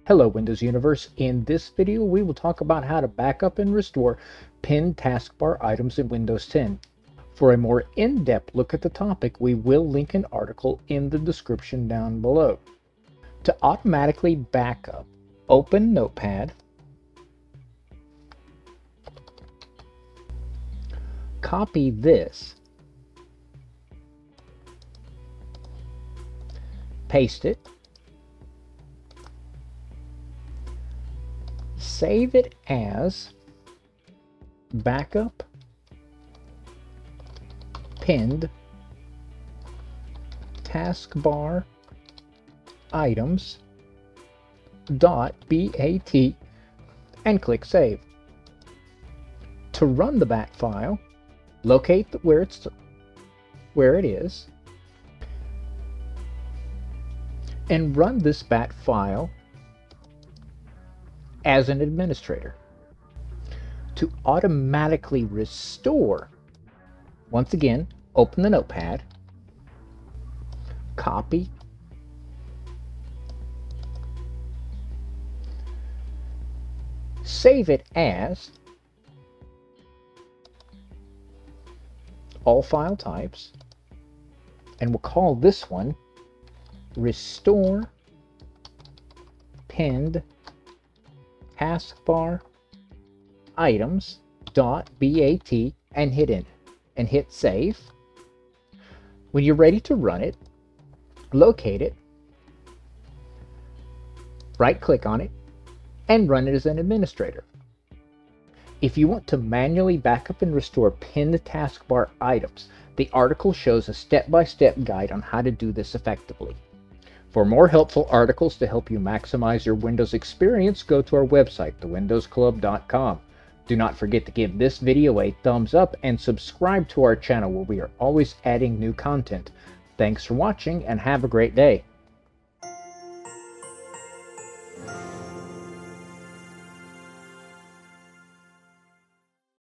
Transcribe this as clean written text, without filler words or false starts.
Hello Windows Universe. In this video we will talk about how to backup and restore pinned taskbar items in Windows 10. For a more in-depth look at the topic, we will link an article in the description down below. To automatically backup, open Notepad, copy this, paste it, save it as backup pinned taskbar items .bat and click save. To run the bat file, locate where it is and run this bat file as an administrator. To automatically restore, once again, open the Notepad, copy, save it as all file types, and we'll call this one restore pinned taskbar items .bat and hit enter and hit save. When you're ready to run it, locate it, right click on it, and run it as an administrator. If you want to manually backup and restore pinned taskbar items, the article shows a step-by-step guide on how to do this effectively. For more helpful articles to help you maximize your Windows experience, go to our website, thewindowsclub.com. Do not forget to give this video a thumbs up and subscribe to our channel where we are always adding new content. Thanks for watching and have a great day.